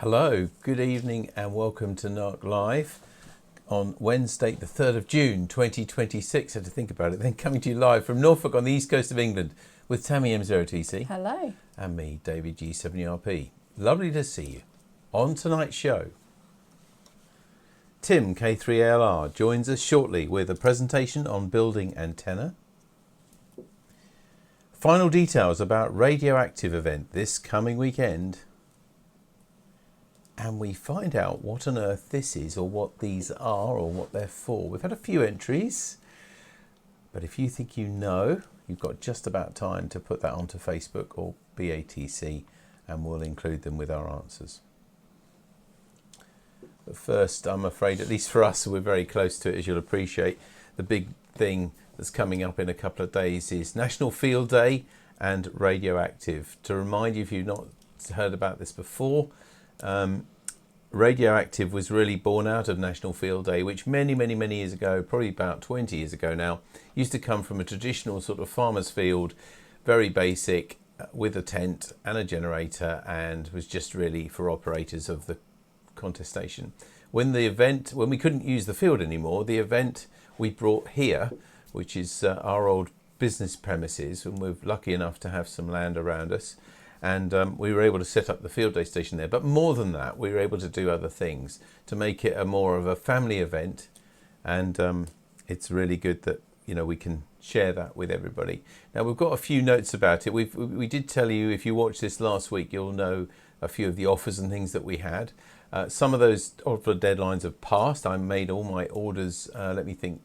Hello, good evening and welcome to NARC Live on Wednesday the 3rd of June 2026. I had to think about it then, coming to you live from Norfolk on the east coast of England with Tammy M0TC. Hello. And me, David G7URP. Lovely to see you. On tonight's show, Tim K3LR joins us shortly with a presentation on building antenna. Final details about radioactive event this coming weekend. And we find out what on earth this is, or what these are, or what they're for. We've had a few entries, but if you think you know, you've got just about time to put that onto Facebook or BATC, and we'll include them with our answers. But first, I'm afraid, at least for us, we're very close to it, as you'll appreciate. The big thing that's coming up in a couple of days is National Field Day and radioactive. To remind you, if you've not heard about this before, radioactive was really born out of National Field Day, which many years ago, probably about 20 years ago now, used to come from a traditional sort of farmer's field, very basic, with a tent and a generator, and was just really for operators of the contestation. When we couldn't use the field anymore, the event we brought here, which is our old business premises, and we're lucky enough to have some land around us, and we were able to set up the field day station there. But more than that, we were able to do other things to make it a more of a family event, and it's really good that we can share that with everybody. Now we've got a few notes about it. We did tell you, if you watched this last week, you'll know a few of the offers and things that we had. Some of those offer deadlines have passed. I made all my orders. Let me think.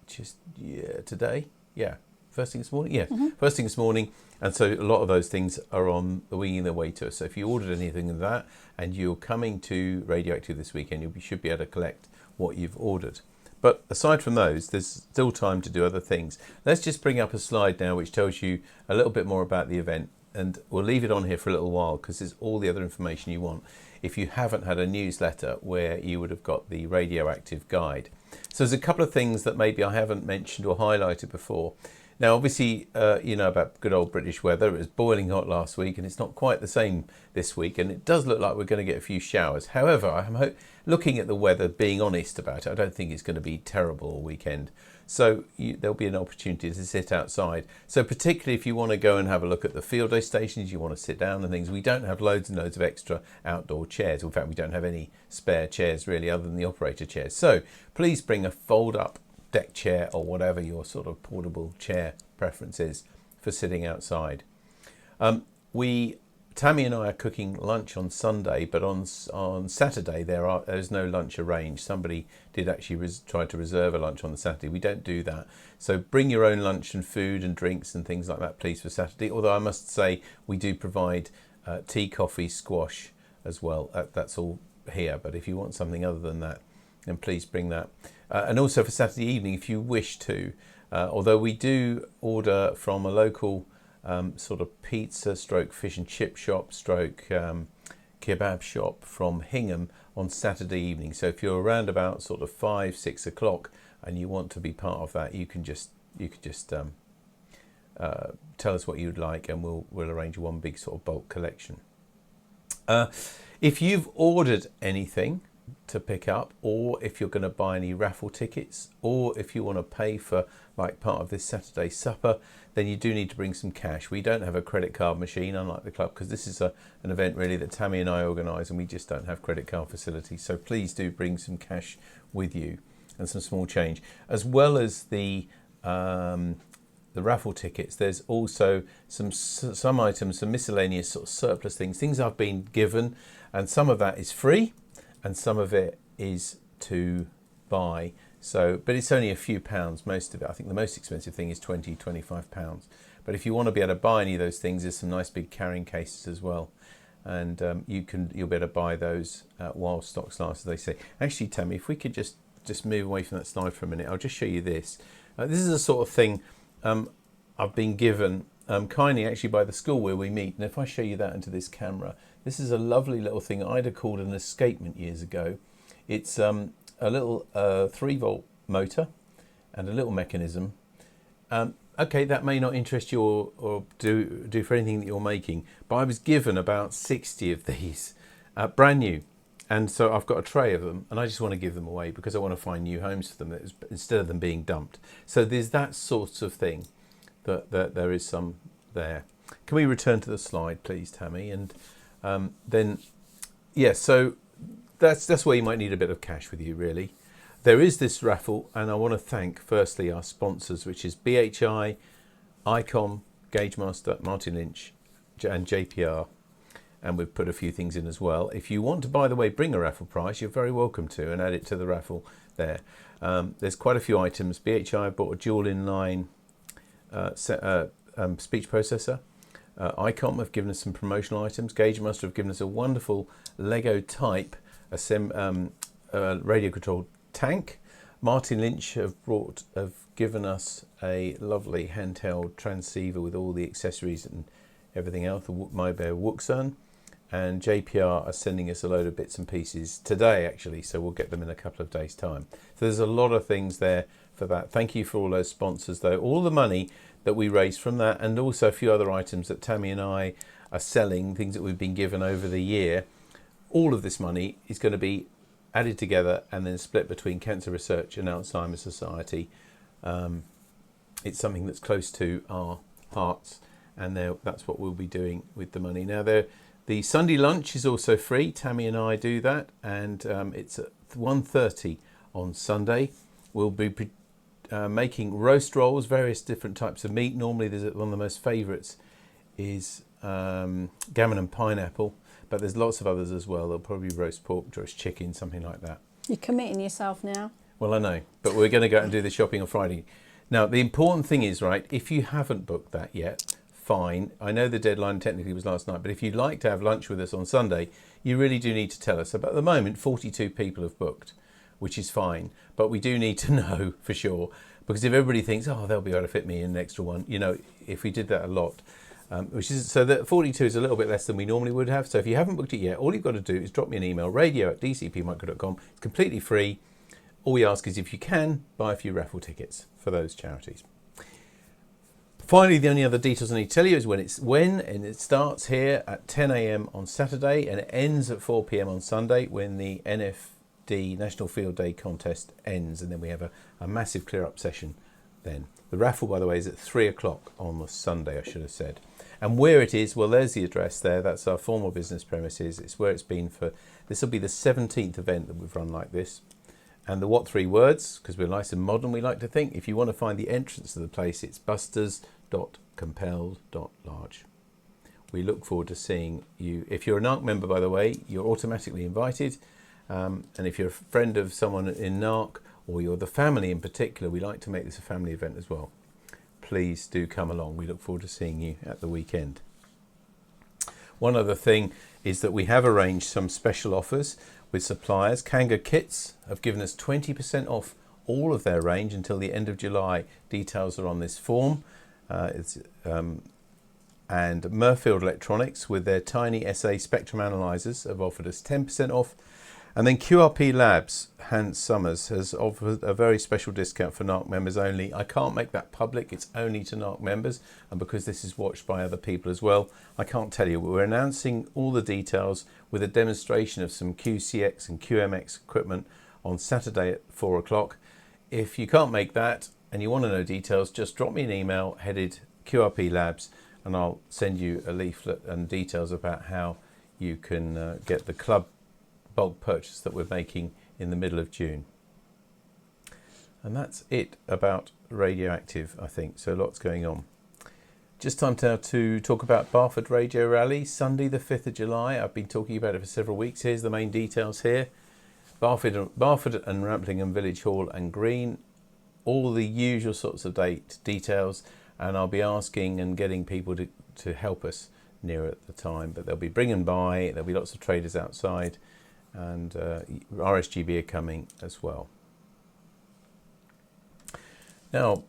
Today. Yeah. First thing this morning? Yes. Mm-hmm. First thing this morning. And so a lot of those things are winging their way to us. So if you ordered anything of that and you're coming to Radioactive this weekend, you should be able to collect what you've ordered. But aside from those, there's still time to do other things. Let's just bring up a slide now which tells you a little bit more about the event. And we'll leave it on here for a little while because there's all the other information you want if you haven't had a newsletter where you would have got the radioactive guide. So there's a couple of things that maybe I haven't mentioned or highlighted before. Now, obviously, you know about good old British weather. It was boiling hot last week, and it's not quite the same this week, and it does look like we're going to get a few showers. However, I'm looking at the weather, being honest about it, I don't think it's going to be terrible all weekend. So there'll be an opportunity to sit outside. So particularly if you want to go and have a look at the field day stations, you want to sit down and things, we don't have loads and loads of extra outdoor chairs. In fact, we don't have any spare chairs really other than the operator chairs. So please bring a fold-up deck chair or whatever your sort of portable chair preference is for sitting outside. Tammy and I are cooking lunch on Sunday, but on Saturday there's no lunch arranged. Somebody did actually try to reserve a lunch on the Saturday. We don't do that. So bring your own lunch and food and drinks and things like that, please, for Saturday. Although I must say we do provide tea, coffee, squash as well. That's all here. But if you want something other than that, then please bring that. And also for Saturday evening, if you wish to, although we do order from a local sort of pizza stroke fish and chip shop stroke kebab shop from Hingham on Saturday evening. So if you're around about sort of 5-6 o'clock and you want to be part of that, you can just tell us what you'd like, and we'll arrange one big sort of bulk collection. If you've ordered anything to pick up, or if you're going to buy any raffle tickets, or if you want to pay for like part of this Saturday supper, then you do need to bring some cash. We don't have a credit card machine, unlike the club, because this is an event really that Tammy and I organise, and we just don't have credit card facilities. So please do bring some cash with you and some small change, as well as the raffle tickets. There's also some items, some miscellaneous sort of surplus things I've been given, and some of that is free and some of it is to buy. So, but it's only a few pounds, most of it. I think the most expensive thing is £25. But if you want to be able to buy any of those things, there's some nice big carrying cases as well. And you'll be able to buy those while stocks last, as they say. Actually, Tammy, if we could just move away from that slide for a minute, I'll just show you this. This is a sort of thing I've been given kindly actually by the school where we meet. And if I show you that into this camera, this is a lovely little thing I'd have called an escapement years ago. It's a little 3-volt motor and a little mechanism. Okay, that may not interest you or do for anything that you're making, but I was given about 60 of these, brand new. And so I've got a tray of them, and I just want to give them away because I want to find new homes for them instead of them being dumped. So there's that sort of thing that there is some there. Can we return to the slide, please, Tammy? And then, yeah, so that's where you might need a bit of cash with you, really. There is this raffle, and I want to thank, firstly, our sponsors, which is BHI, ICOM, Gagemaster, Martin Lynch, and JPR. And we've put a few things in as well. If you want to, by the way, bring a raffle prize, you're very welcome to, and add it to the raffle there. There's quite a few items. BHI bought a dual inline speech processor. ICOM have given us some promotional items. Gagemaster have given us a wonderful Lego type radio controlled tank. Martin Lynch have given us a lovely handheld transceiver with all the accessories and everything else, the My Bear Wuxan. And JPR are sending us a load of bits and pieces today, actually, so we'll get them in a couple of days' time. So there's a lot of things there for that. Thank you for all those sponsors, though. All the money that we raised from that, and also a few other items that Tammy and I are selling, things that we've been given over the year, all of this money is going to be added together and then split between Cancer Research and Alzheimer's Society. It's something that's close to our hearts, and that's what we'll be doing with the money. Now, the Sunday lunch is also free. Tammy and I do that, and it's at 1:30 on Sunday. We'll be making roast rolls, various different types of meat. Normally, one of the most favourites is gammon and pineapple, but there's lots of others as well. There'll probably be roast pork, roast chicken, something like that. You're committing yourself now. Well, I know, but we're going to go out and do the shopping on Friday. Now, the important thing is, right, if you haven't booked that yet, fine. I know the deadline technically was last night, but if you'd like to have lunch with us on Sunday, you really do need to tell us. But at the moment, 42 people have booked, which is fine. But we do need to know for sure, because if everybody thinks, oh, they'll be able to fit me in an extra one, if we did that a lot, so that 42 is a little bit less than we normally would have. So if you haven't booked it yet, all you've got to do is drop me an email, radio@dcpmicro.com. It's completely free. All we ask is if you can, buy a few raffle tickets for those charities. Finally, the only other details I need to tell you is when it starts here at 10 a.m. on Saturday and it ends at 4 p.m. on Sunday when the NFD National Field Day contest ends, and then we have a massive clear up session then. The raffle, by the way, is at 3 o'clock on the Sunday, I should have said. And where it is, well, there's the address there. That's our formal business premises. It's where it's been this will be the 17th event that we've run like this. And the what 3 words, because we're nice and modern, we like to think. If you want to find the entrance to the place, it's busters.compelled.large. We look forward to seeing you. If you're a NARC member, by the way, you're automatically invited. And if you're a friend of someone in NARC, or you're the family in particular, we like to make this a family event as well. Please do come along. We look forward to seeing you at the weekend. One other thing is that we have arranged some special offers with suppliers. Kanga Kits have given us 20% off all of their range until the end of July. Details are on this form. And Murfield Electronics with their tiny SA spectrum analyzers have offered us 10% off. And then QRP Labs, Hans Summers, has offered a very special discount for NARC members only. I can't make that public, it's only to NARC members, and because this is watched by other people as well, I can't tell you. We're announcing all the details with a demonstration of some QCX and QMX equipment on Saturday at 4 o'clock. If you can't make that and you want to know details, just drop me an email headed QRP Labs and I'll send you a leaflet and details about how you can get the club bulk purchase that we're making in the middle of June. And that's it about Radioactive, I think. So lots going on. Just time now to talk about Barford Radio Rally, Sunday the 5th of July. I've been talking about it for several weeks. Here's the main details here. Barford and Ramplingham Village Hall and Green. All the usual sorts of details. And I'll be asking and getting people to help us near at the time. But they'll be bringing by. There'll be lots of traders outside. And RSGB are coming as well. Now,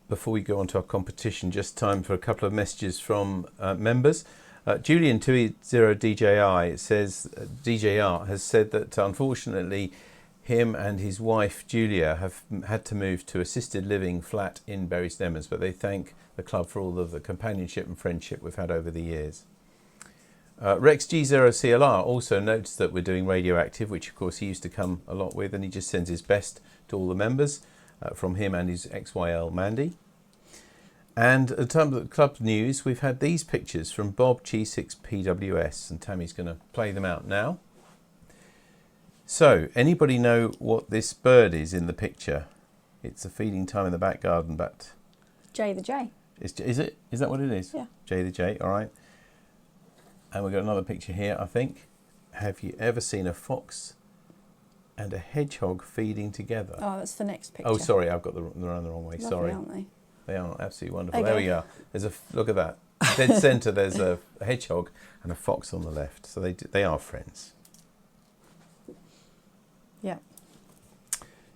before we go on to our competition, just time for a couple of messages from members. Julian280DJR says DJR has said that unfortunately him and his wife Julia have had to move to assisted living flat in Bury St Edmunds, but they thank the club for all of the companionship and friendship we've had over the years. Rex G0CLR also noticed that we're doing Radioactive, which of course he used to come a lot with, and he just sends his best to all the members from him and his XYL Mandy. And in terms of the club news, we've had these pictures from Bob G6PWS, and Tammy's going to play them out now. So, anybody know what this bird is in the picture? It's a feeding time in the back garden, but... Jay the Jay. Is it? Is that what it is? Yeah. Jay the Jay, all right. And we've got another picture here, I think. Have you ever seen a fox and a hedgehog feeding together? Oh, that's the next picture. Oh, sorry, I've got them around the wrong way. Lovely, Sorry. aren't they? They are absolutely wonderful. Okay. There we are. Look at that. Dead centre, there's a hedgehog and a fox on the left. So they are friends. Yeah.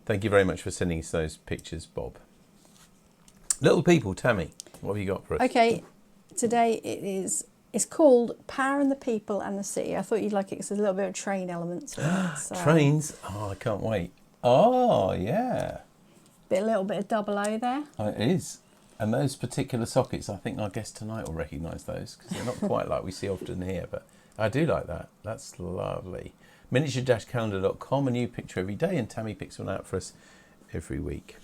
Thank you very much for sending us those pictures, Bob. Little people, Tammy, what have you got for us? Okay, today it's called Power and the People and the City. I thought you'd like it because there's a little bit of train elements. So Trains? Oh, I can't wait. Oh, yeah. a little bit of double O there. Oh, it is. And those particular sockets, I think our guest tonight will recognise those because they're not quite like we see often here, but I do like that. That's lovely. Miniature-calendar.com, a new picture every day, and Tammy picks one out for us every week.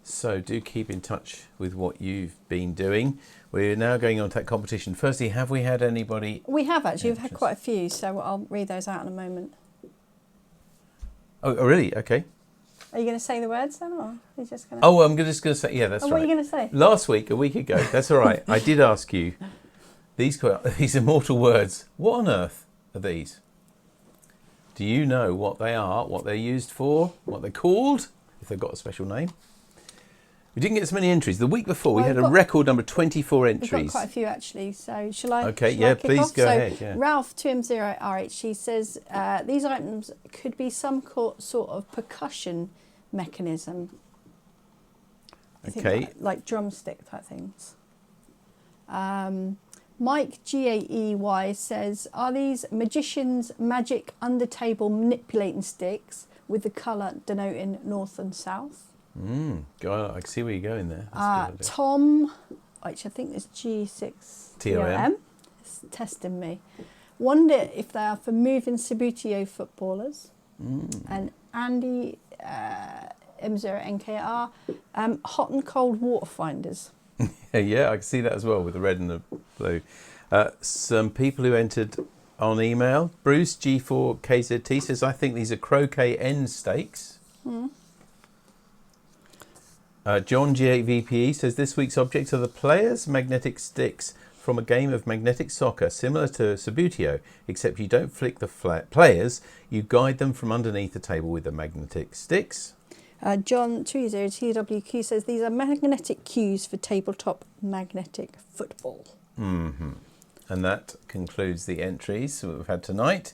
So do keep in touch with what you've been doing. We're now going on to that competition. Firstly, have we had anybody? We have actually. We've had quite a few, so I'll read those out in a moment. Oh, really? Okay. Are you going to say the words then, or are you just going to... Oh, I'm just going to say, yeah, that's right. What are you going to say? Last week, a week ago, that's all right. I did ask you these immortal words. What on earth are these? Do you know what they are, what they're used for, what they're called, if they've got a special name? We didn't get so many entries. The week before, we had a record number of 24 entries. We've got quite a few, actually. So, shall I? Okay, shall I kick please off? go ahead. Yeah. Ralph 2M0RH, he says, these items could be some sort of percussion mechanism. Okay. Like drumstick type things. Mike GAEY says, are these magicians' magic under table manipulating sticks with the colour denoting north and south? God, I can see where you're going there. Tom, which I think is G6TLM, is testing me. Wonder if they are for moving Subbuteo footballers. And Andy M0NKR, hot and cold water finders. Yeah, I can see that as well with the red and the blue. Some people who entered on email. Bruce G4KZT says, I think these are croquet end stakes. John G8VPE says, this week's objects are the players' magnetic sticks from a game of magnetic soccer, similar to Subbuteo, except you don't flick the players, you guide them from underneath the table with the magnetic sticks. John 20TWQ says, these are magnetic cues for tabletop magnetic football. And that concludes the entries that we've had tonight.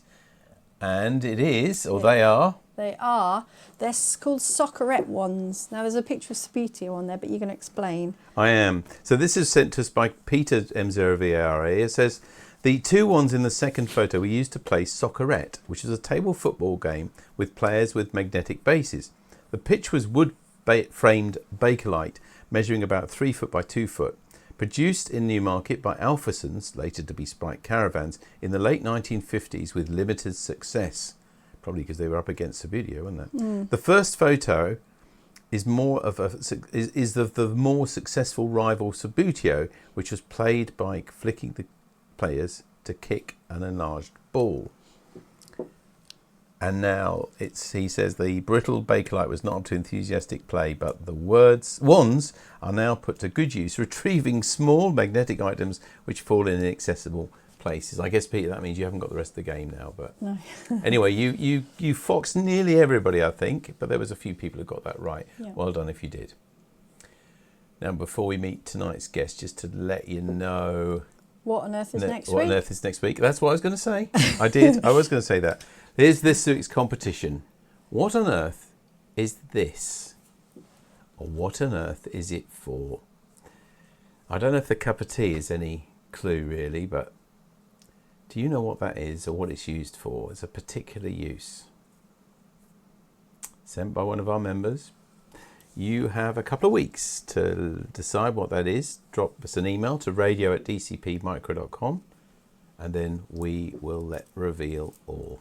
And it is, or they are... They're called Soccerette ones. Now, there's a picture of Subbuteo on there, but you're going to explain. I am. So this is sent to us by Peter M0VRA. It says, the two ones in the second photo were used to play Soccerette, which is a table football game with players with magnetic bases. The pitch was wood-framed Bakelite, measuring about 3 foot by 2 foot. Produced in Newmarket by Alphersons, later to be Sprite Caravans, in the late 1950s with limited success. Probably because they were up against Subbuteo, weren't they? The first photo is more of the more successful rival Subbuteo, which was played by flicking the players to kick an enlarged ball. And now he says the brittle Bakelite was not up to enthusiastic play, but the wands are now put to good use, retrieving small magnetic items which fall in inaccessible places. I guess, Peter, that means you haven't got the rest of the game now. But no. Anyway, you foxed nearly everybody, I think, but there was a few people who got that right. Yeah. Well done if you did. Now, before we meet tonight's guest, just to let you know... What on earth is next week? What on earth is next week? That's what I was going to say. I did. I was going to say that. Here's this week's competition. What on earth is this? Or what on earth is it for? I don't know if the cup of tea is any clue, really, but do you know what that is or what it's used for? It's a particular use. Sent by one of our members. You have a couple of weeks to decide what that is. Drop us an email to radio@dcpmicro.com and then we will reveal all.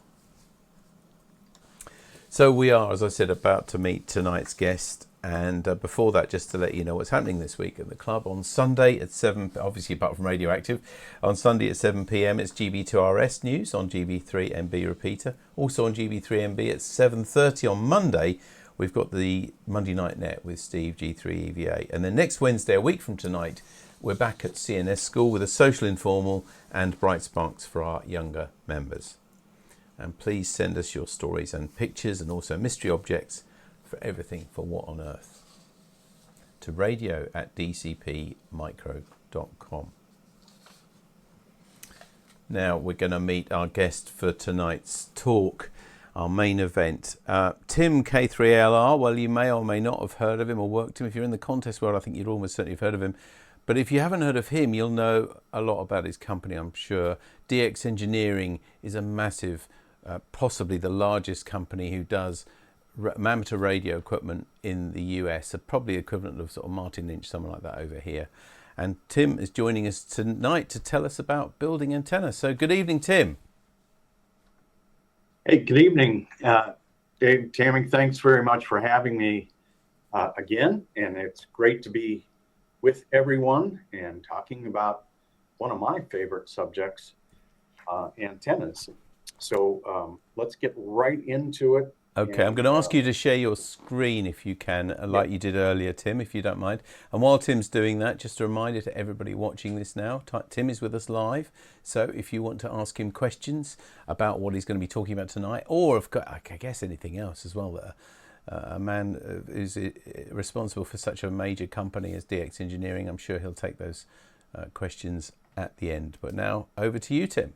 So we are, as I said, about to meet tonight's guest. And before that, just to let you know what's happening this week at the club on Sunday at 7, obviously apart from Radioactive, on Sunday at 7 p.m. it's GB2RS news on GB3MB repeater. Also on GB3MB at 7:30 on Monday, we've got the Monday Night Net with Steve G3EVA. And then next Wednesday, a week from tonight, we're back at CNS School with a social informal and Bright Sparks for our younger members. And please send us your stories and pictures and also mystery objects for everything for What on Earth to radio@dcpmicro.com. Now we're going to meet our guest for tonight's talk, our main event. Tim K3LR, well, you may or may not have heard of him or worked him. If you're in the contest world, I think you'd almost certainly have heard of him. But if you haven't heard of him, you'll know a lot about his company, I'm sure. DX Engineering is a massive, possibly the largest company who does amateur radio equipment in the US, probably equivalent of sort of Martin Lynch, something like that over here. And Tim is joining us tonight to tell us about building antennas. So good evening, Tim. Hey, good evening, Dave, Tammy. Thanks very much for having me again. And it's great to be with everyone and talking about one of my favorite subjects, antennas. So let's get right into it. Okay, I'm going to ask you to share your screen if you can, like you did earlier, Tim, if you don't mind. And while Tim's doing that, just a reminder to everybody watching this now, Tim is with us live. So if you want to ask him questions about what he's going to be talking about tonight, or I guess anything else as well, that a man who's responsible for such a major company as DX Engineering, I'm sure he'll take those questions at the end. But now over to you, Tim.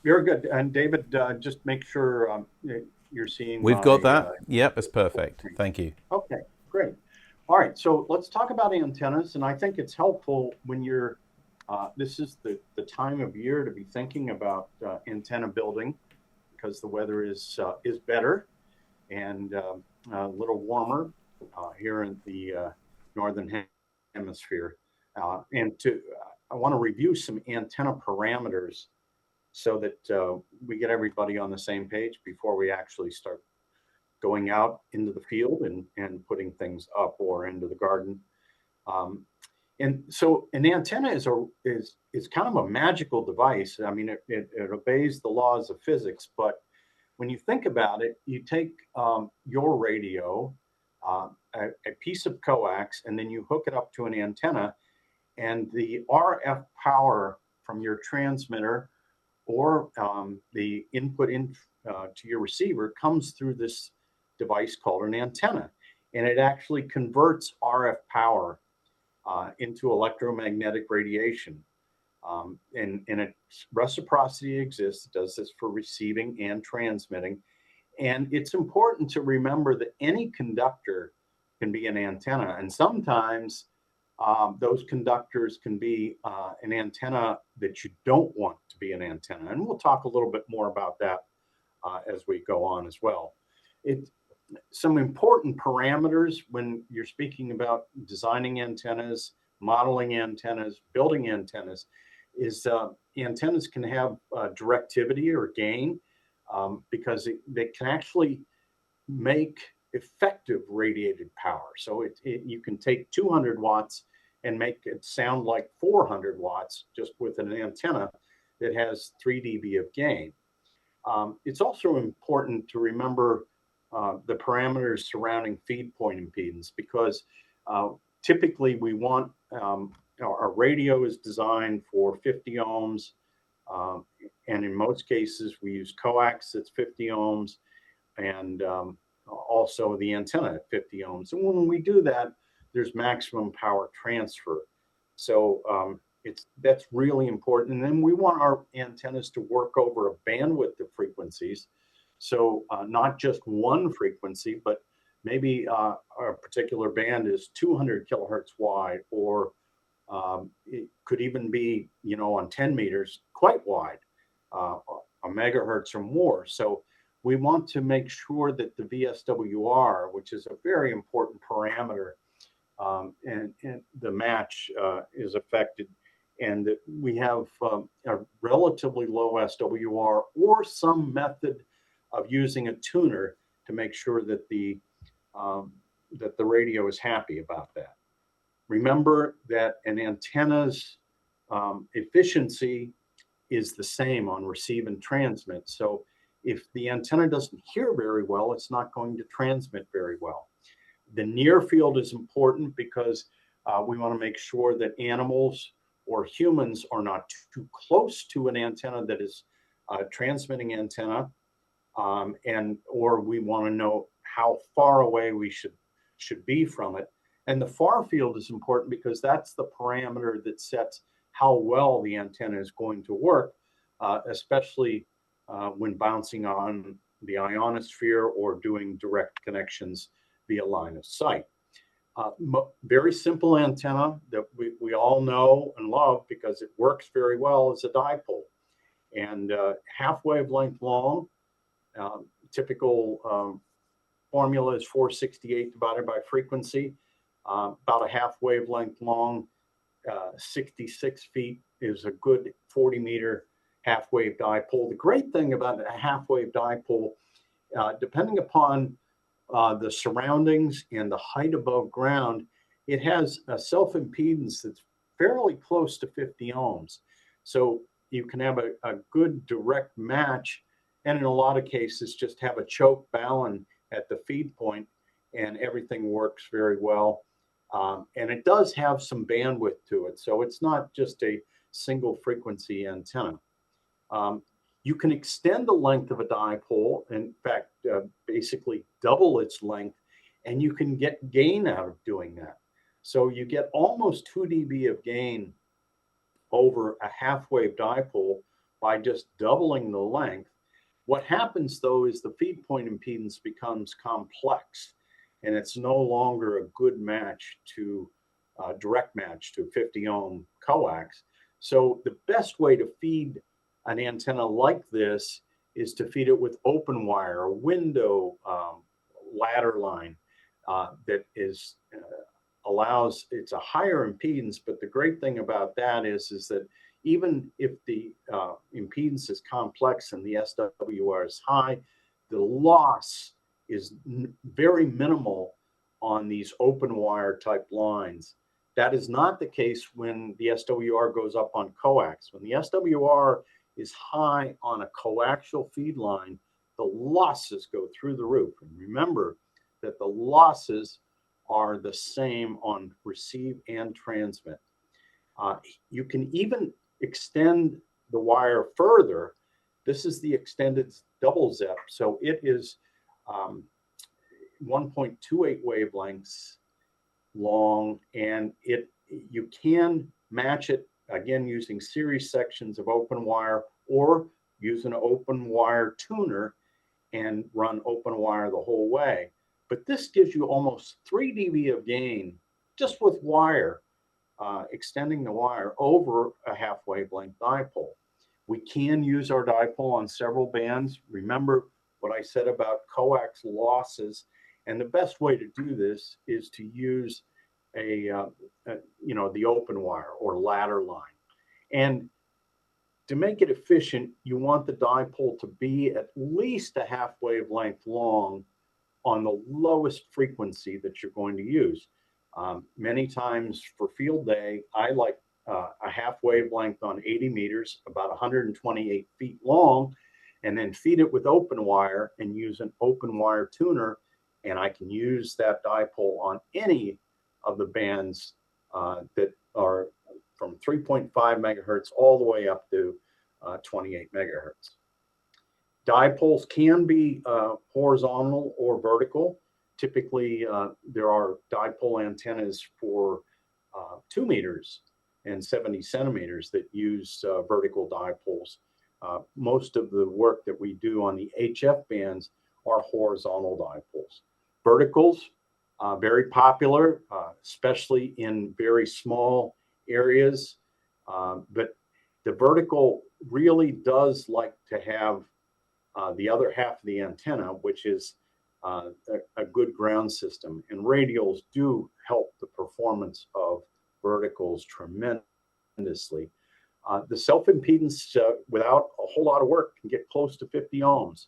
Very good. And David, just make sure you're seeing. We've got that. Yep, that's perfect. Thank you. Okay, great. All right, so let's talk about antennas. And I think it's helpful when you're, this is the time of year to be thinking about antenna building, because the weather is better and a little warmer here in the northern hemisphere. And I want to review some antenna parameters so that we get everybody on the same page before we actually start going out into the field and putting things up or into the garden. And so an antenna is kind of a magical device. I mean, it obeys the laws of physics, but when you think about it, you take your radio, a piece of coax, and then you hook it up to an antenna, and the RF power from your transmitter or the input to your receiver comes through this device called an antenna. And it actually converts RF power into electromagnetic radiation. And its reciprocity exists. It does this for receiving and transmitting. And it's important to remember that any conductor can be an antenna. And sometimes those conductors can be an antenna that you don't want to be an antenna. And we'll talk a little bit more about that as we go on as well. Some important parameters when you're speaking about designing antennas, modeling antennas, building antennas, is antennas can have directivity or gain because they can actually make effective radiated power. So you can take 200 watts and make it sound like 400 watts just with an antenna that has 3 dB of gain. It's also important to remember the parameters surrounding feed point impedance, because typically we want our radio is designed for 50 ohms, and in most cases we use coax that's 50 ohms, and also the antenna at 50 ohms. And when we do that, there's maximum power transfer. So that's really important. And then we want our antennas to work over a bandwidth of frequencies. So not just one frequency, but maybe a particular band is 200 kilohertz wide, or it could even be, on 10 meters, quite wide, a megahertz or more. So we want to make sure that the VSWR, which is a very important parameter, and the match is affected. and that we have a relatively low SWR or some method of using a tuner to make sure that the radio is happy about that. Remember that an antenna's efficiency is the same on receive and transmit. So if the antenna doesn't hear very well, it's not going to transmit very well. The near field is important because we want to make sure that animals or humans are not too close to an antenna that is transmitting antenna, or we want to know how far away we should be from it. And the far field is important because that's the parameter that sets how well the antenna is going to work, especially when bouncing on the ionosphere or doing direct connections via line of sight. Very simple antenna that we all know and love because it works very well is a dipole. And half wavelength long, typical formula is 468 divided by frequency. About a half wavelength long, 66 feet is a good 40 meter half wave dipole. The great thing about a half wave dipole, depending upon the surroundings and the height above ground, it has a self-impedance that's fairly close to 50 ohms. So you can have a good direct match, and in a lot of cases just have a choke balun at the feed point and everything works very well. And it does have some bandwidth to it, so it's not just a single frequency antenna. You can extend the length of a dipole, in fact, basically double its length, and you can get gain out of doing that. So you get almost 2 dB of gain over a half wave dipole by just doubling the length. What happens though is the feed point impedance becomes complex, and it's no longer a good match to direct match to 50 ohm coax. So the best way to feed an antenna like this is to feed it with open wire, a window ladder line that is allows, it's a higher impedance, but the great thing about that is that even if the impedance is complex and the SWR is high, the loss is very minimal on these open wire type lines. That is not the case when the SWR goes up on coax. When the SWR is high on a coaxial feed line, the losses go through the roof. And remember that the losses are the same on receive and transmit. You can even extend the wire further. This is the extended double ZEP. So it is 1.28 wavelengths long, and you can match it again using series sections of open wire or use an open wire tuner and run open wire the whole way. But this gives you almost 3 dB of gain just with wire, extending the wire over a half wavelength dipole. We can use our dipole on several bands. Remember what I said about coax losses, and the best way to do this is to use the open wire or ladder line. And to make it efficient, you want the dipole to be at least a half wavelength long on the lowest frequency that you're going to use. Many times for field day, I like a half wavelength on 80 meters, about 128 feet long, and then feed it with open wire and use an open wire tuner. And I can use that dipole on any of the bands that are from 3.5 megahertz all the way up to 28 megahertz. Dipoles can be horizontal or vertical. Typically, there are dipole antennas for 2 meters and 70 centimeters that use vertical dipoles. Most of the work that we do on the HF bands are horizontal dipoles. Verticals, very popular, especially in very small areas. But the vertical really does like to have the other half of the antenna, which is a good ground system. And radials do help the performance of verticals tremendously. tremendously. The self-impedance without a whole lot of work can get close to 50 ohms,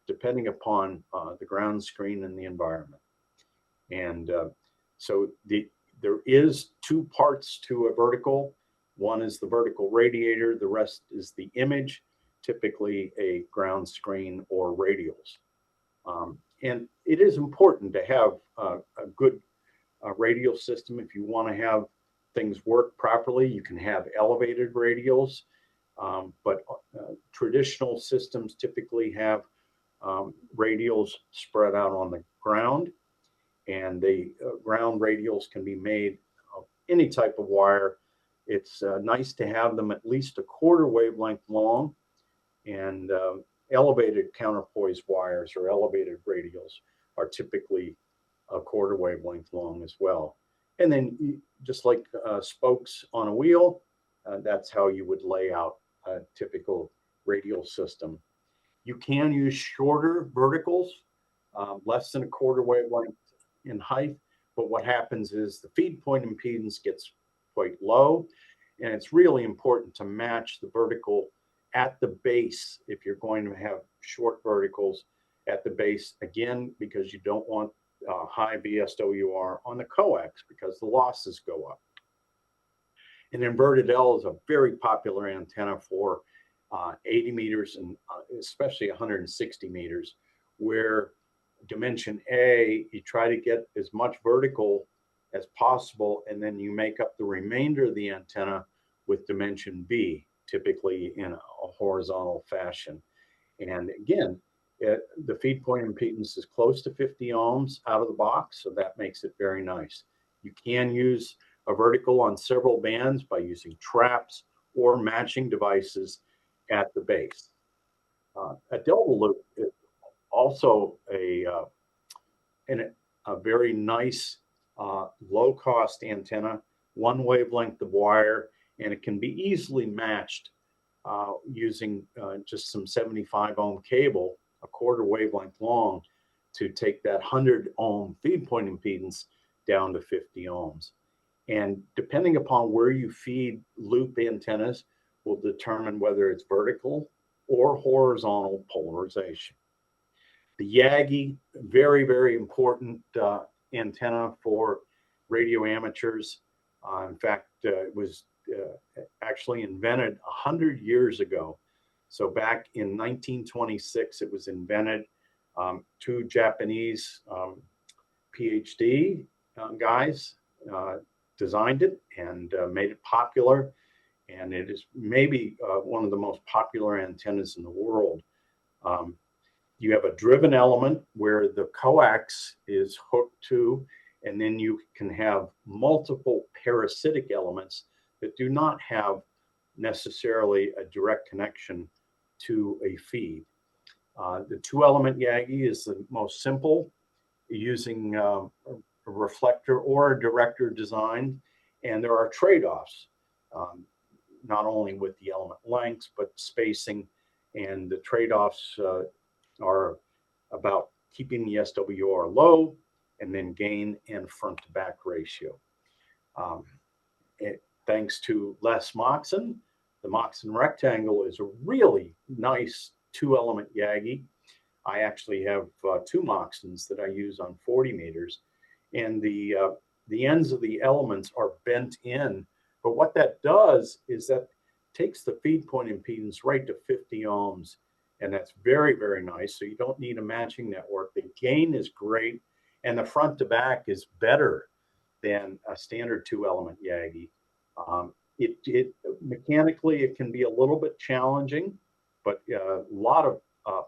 depending upon the ground screen and the environment. And so there is two parts to a vertical. One is the vertical radiator, the rest is the image, typically a ground screen or radials. And it is important to have a good radial system. If you want to have things work properly, you can have elevated radials, but traditional systems typically have radials spread out on the ground, and the ground radials can be made of any type of wire. It's nice to have them at least a quarter wavelength long, and elevated counterpoise wires or elevated radials are typically a quarter wavelength long as well. And then just like spokes on a wheel, that's how you would lay out a typical radial system. You can use shorter verticals, less than a quarter wavelength in height, but what happens is the feed point impedance gets quite low, and it's really important to match the vertical at the base if you're going to have short verticals at the base, again, because you don't want high VSWR on the coax because the losses go up. An inverted L is a very popular antenna for 80 meters and especially 160 meters, where dimension A, you try to get as much vertical as possible, and then you make up the remainder of the antenna with dimension B, typically in a horizontal fashion. And again, the feed point impedance is close to 50 ohms out of the box, so that makes it very nice. You can use a vertical on several bands by using traps or matching devices at the base. A delta loop is also a very nice low-cost antenna, one wavelength of wire, and it can be easily matched using just some 75 ohm cable, a quarter wavelength long, to take that 100 ohm feed point impedance down to 50 ohms. And depending upon where you feed loop antennas will determine whether it's vertical or horizontal polarization. The Yagi, very, very important antenna for radio amateurs. In fact, it was actually invented 100 years ago. So back in 1926, it was invented. Two Japanese PhD guys designed it and made it popular. And it is maybe one of the most popular antennas in the world. You have a driven element where the coax is hooked to, and then you can have multiple parasitic elements that do not have necessarily a direct connection to a feed. The two-element Yagi is the most simple, using a reflector or a director design, and there are trade-offs, not only with the element lengths, but spacing, and the trade-offs are about keeping the SWR low and then gain and front to back ratio. Thanks to Les Moxon, the Moxon rectangle is a really nice two-element Yagi. I actually have two Moxons that I use on 40 meters, and the ends of the elements are bent in. But what that does is that takes the feed point impedance right to 50 ohms, and that's very, very nice. So you don't need a matching network. The gain is great, and the front to back is better than a standard two-element Yagi. Mechanically, it can be a little bit challenging, but a lot of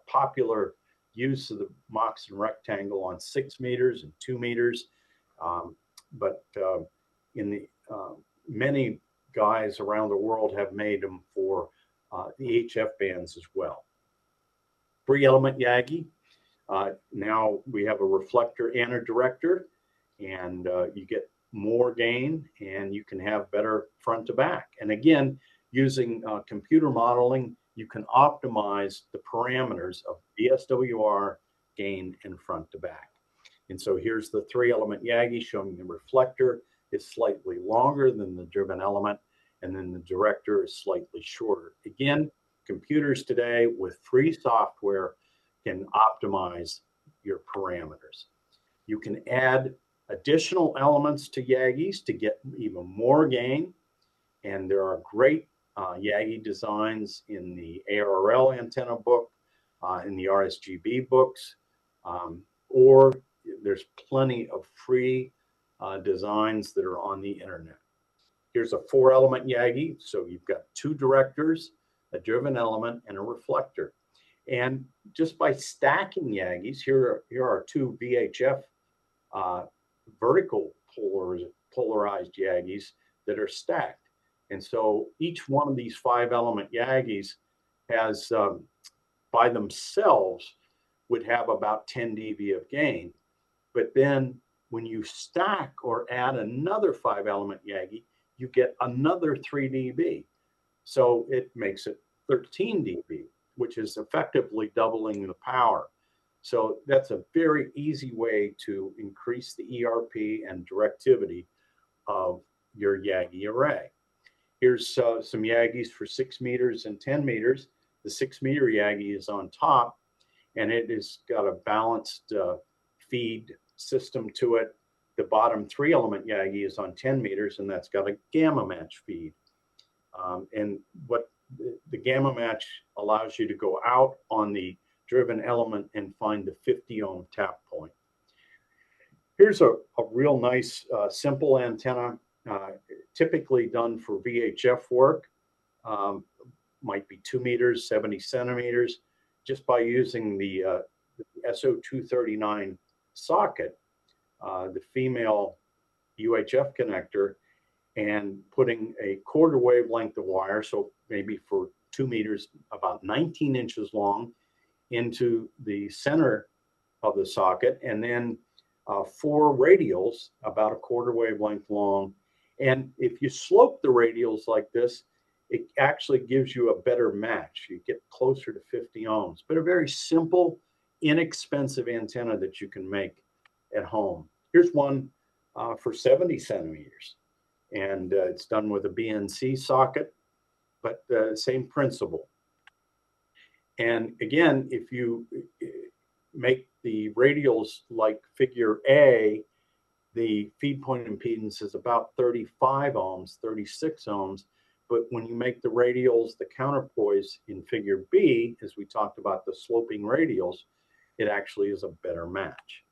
popular use of the Moxon rectangle on 6 meters and 2 meters. But in the many guys around the world have made them for the HF bands as well. 3-element Yagi. Now we have a reflector and a director, and you get more gain, and you can have better front to back. And again, using computer modeling, you can optimize the parameters of VSWR, gain, and front to back. And so here's the 3-element Yagi showing the reflector is slightly longer than the driven element, and then the director is slightly shorter. Again, computers today with free software can optimize your parameters. You can add additional elements to Yagis to get even more gain. And there are great Yagi designs in the ARRL antenna book, in the RSGB books, or there's plenty of free designs that are on the internet. Here's a 4-element Yagi. So you've got 2 directors, a driven element, and a reflector. And just by stacking Yagis, here are 2 VHF vertical polarized Yagis that are stacked. And so each one of these 5-element Yagis has, by themselves, would have about 10 dB of gain. But then when you stack or add another 5-element Yagi, you get another 3 dB. So it makes it 13 dB, which is effectively doubling the power. So that's a very easy way to increase the ERP and directivity of your Yagi array. Here's some Yagis for 6 meters and 10 meters. The 6-meter Yagi is on top, and it has got a balanced feed system to it. The bottom 3-element Yagi is on 10 meters, and that's got a gamma match feed. And what the gamma match allows you to go out on the driven element and find the 50 ohm tap point. Here's a real nice simple antenna, typically done for VHF work. Might be 2 meters, 70 centimeters, just by using the SO239 socket, the female UHF connector, and putting a quarter wavelength of wire, so maybe for 2 meters, about 19 inches long, into the center of the socket, and then 4 radials about a quarter wavelength long. And if you slope the radials like this, it actually gives you a better match. You get closer to 50 ohms, but a very simple, inexpensive antenna that you can make at home. Here's one for 70 centimeters, and it's done with a BNC socket, but same principle. And again, if you make the radials like figure A, the feed point impedance is about 35 ohms, 36 ohms. But when you make the radials, the counterpoise in figure B, as we talked about the sloping radials, it actually is a better match.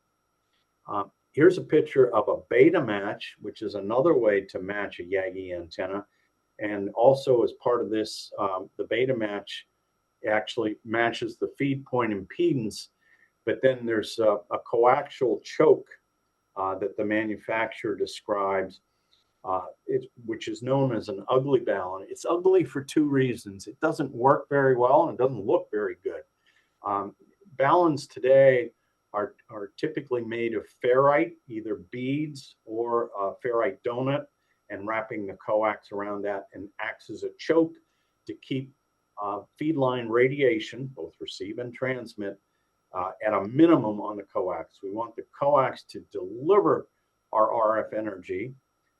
Here's a picture of a beta match, which is another way to match a Yagi antenna. And also as part of this, the beta match actually matches the feed point impedance, but then there's a coaxial choke that the manufacturer describes, which is known as an ugly balun. It's ugly for 2 reasons. It doesn't work very well and it doesn't look very good. Baluns today are typically made of ferrite, either beads or ferrite donut, and wrapping the coax around that and acts as a choke to keep feed line radiation, both receive and transmit, at a minimum on the coax. We want the coax to deliver our RF energy,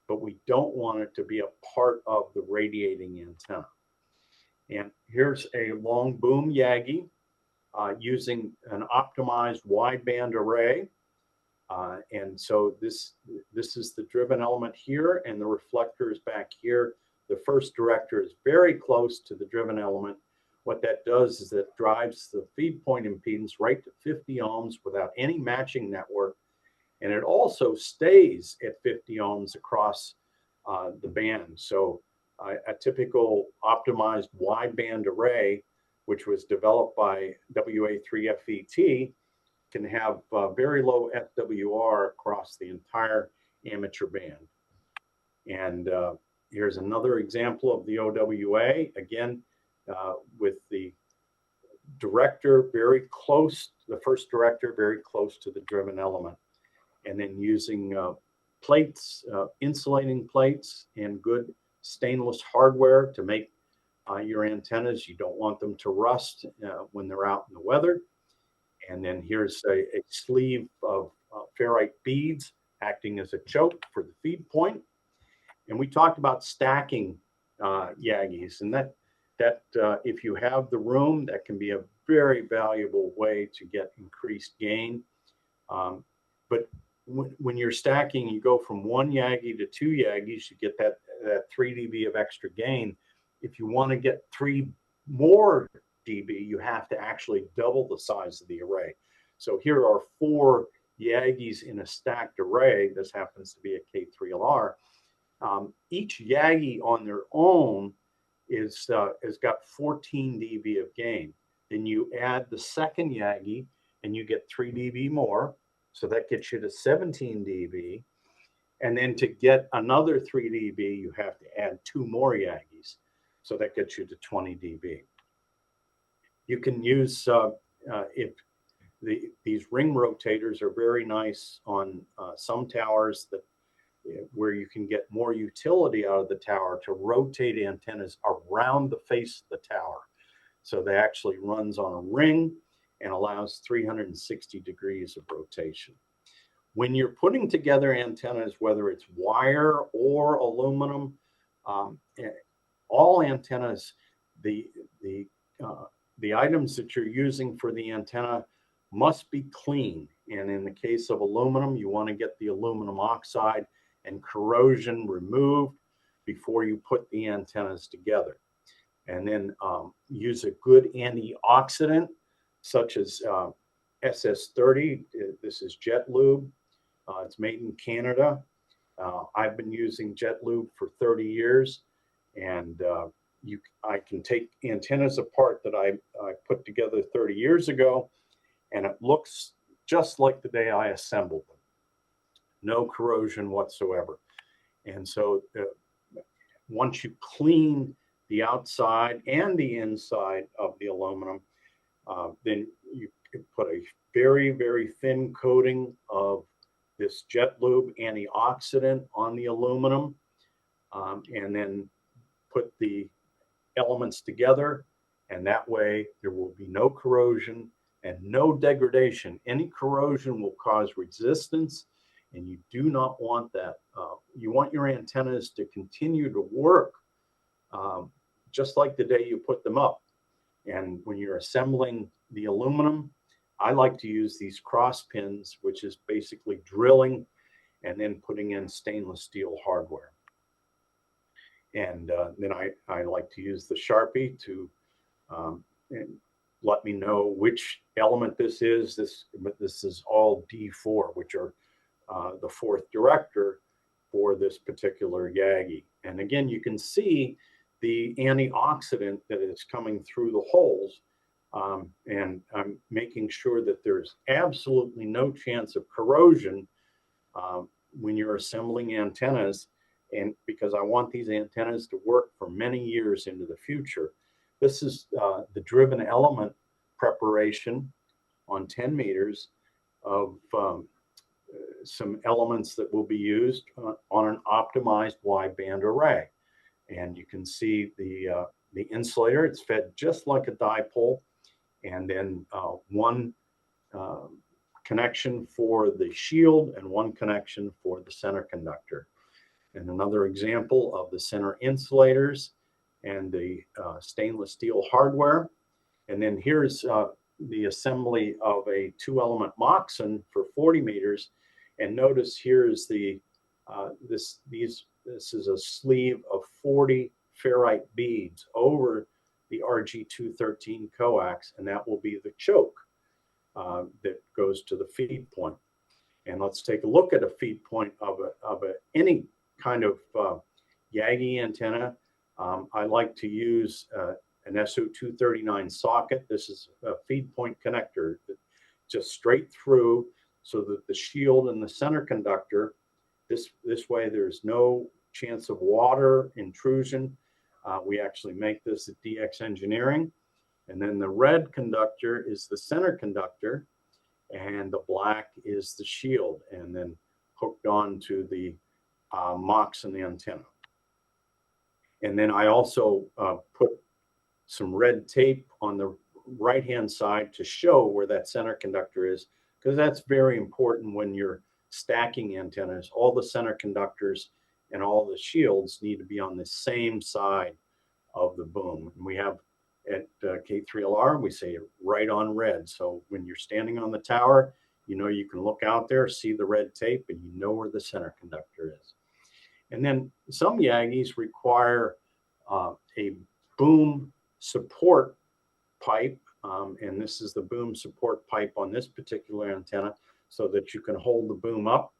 but we don't want it to be a part of the radiating antenna. And here's a long boom Yagi using an optimized wideband array. And so this is the driven element here, and the reflector is back here. The first director is very close to the driven element. What that does is it drives the feed point impedance right to 50 ohms without any matching network. And it also stays at 50 ohms across the band. So a typical optimized wideband array, which was developed by WA3FET, can have very low FWR across the entire amateur band. And here's another example of the OWA, again, with the director very close, the first director very close to the driven element. And then using plates, insulating plates, and good stainless hardware to make your antennas. You don't want them to rust when they're out in the weather. And then here's a sleeve of ferrite beads acting as a choke for the feed point. And we talked about stacking Yagis, and that if you have the room, that can be a very valuable way to get increased gain. But when you're stacking, you go from 1 Yagi to 2 Yagis, you get that 3 dB of extra gain. If you want to get 3 more dB, you have to actually double the size of the array. So here are 4 Yagis in a stacked array. This happens to be a K3LR. Each Yagi on their own has got 14 dB of gain. Then you add the second Yagi and you get 3 dB more. So that gets you to 17 dB. And then to get another 3 dB, you have to add 2 more Yagis. So that gets you to 20 dB. You can use, if these ring rotators are very nice on some towers that where you can get more utility out of the tower to rotate antennas around the face of the tower. So they actually runs on a ring and allows 360 degrees of rotation. When you're putting together antennas, whether it's wire or aluminum, all antennas, the items that you're using for the antenna must be clean. And in the case of aluminum, you want to get the aluminum oxide and corrosion removed before you put the antennas together. And then use a good antioxidant, such as SS30. This is Jet Lube. It's made in Canada. I've been using Jet Lube for 30 years, and I can take antennas apart that I put together 30 years ago, and it looks just like the day I assembled them. No corrosion whatsoever. And so once you clean the outside and the inside of the aluminum, then you can put a very, very thin coating of this Jet Lube antioxidant on the aluminum, and then put the elements together, and that way there will be no corrosion and no degradation. Any corrosion will cause resistance, and you do not want that. You want your antennas to continue to work just like the day you put them up. And when you're assembling the aluminum, I like to use these cross pins, which is basically drilling and then putting in stainless steel hardware. And then I like to use the Sharpie to let me know which element this is. This is all D4, which are the 4th director for this particular Yagi. And again, you can see the antioxidant that is coming through the holes. And I'm making sure that there's absolutely no chance of corrosion when you're assembling antennas, and because I want these antennas to work for many years into the future. This is the driven element preparation on 10 meters of some elements that will be used on an optimized wideband array. And you can see the insulator. It's fed just like a dipole, and then one connection for the shield and one connection for the center conductor. And another example of the center insulators and the stainless steel hardware. And then here's the assembly of a 2-element Moxon for 40 meters. And notice here's the this is a sleeve of 40 ferrite beads over the RG213 coax, and that will be the choke that goes to the feed point. And let's take a look at a feed point of any kind of Yagi antenna. I like to use an SO239 socket. This is a feed point connector, just straight through, so that the shield and the center conductor, this way there's no chance of water intrusion. We actually make this at DX Engineering. And then the red conductor is the center conductor, and the black is the shield, and then hooked on to the Moxon antenna. And then I also put some red tape on the right-hand side to show where that center conductor is, because that's very important when you're stacking antennas. All the center conductors and all the shields need to be on the same side of the boom. And we have at K3LR, we say right on red. So when you're standing on the tower, you know you can look out there, see the red tape, and you know where the center conductor is. And then some Yagis require a boom support pipe, and this is the boom support pipe on this particular antenna, so that you can hold the boom up.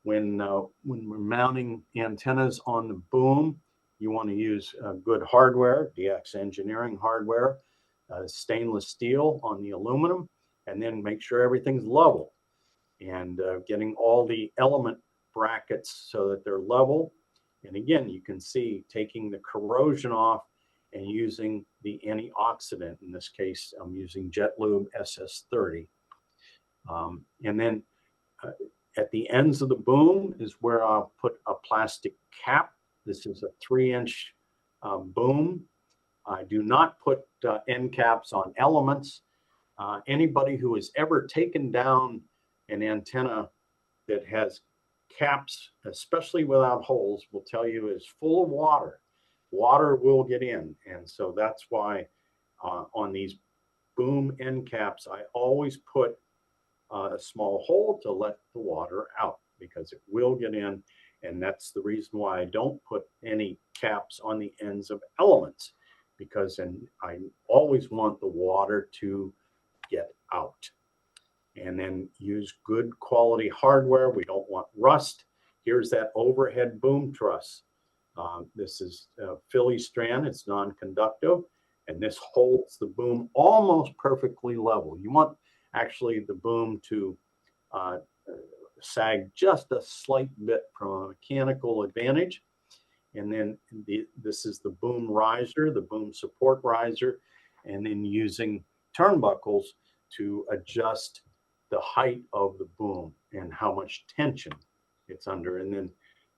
When we're mounting antennas on the boom, you want to use good hardware, DX Engineering hardware, stainless steel on the aluminum, and then make sure everything's level, and getting all the element brackets so that they're level. And again, you can see taking the corrosion off and using the antioxidant. In this case, I'm using Jet Lube SS30. And then at the ends of the boom is where I'll put a plastic cap. This is a 3-inch boom. I do not put end caps on elements. Anybody who has ever taken down an antenna that has caps, especially without holes, will tell you is full of water. Water will get in. And so that's why on these boom end caps, I always put a small hole to let the water out, because it will get in. And that's the reason why I don't put any caps on the ends of elements, because I always want the water to get out. And then use good quality hardware. We don't want rust. Here's that overhead boom truss. This is Philly strand. It's non-conductive, and this holds the boom almost perfectly level. You want actually the boom to sag just a slight bit from a mechanical advantage. And then this is the boom riser, the boom support riser, and then using turnbuckles to adjust the height of the boom and how much tension it's under. And then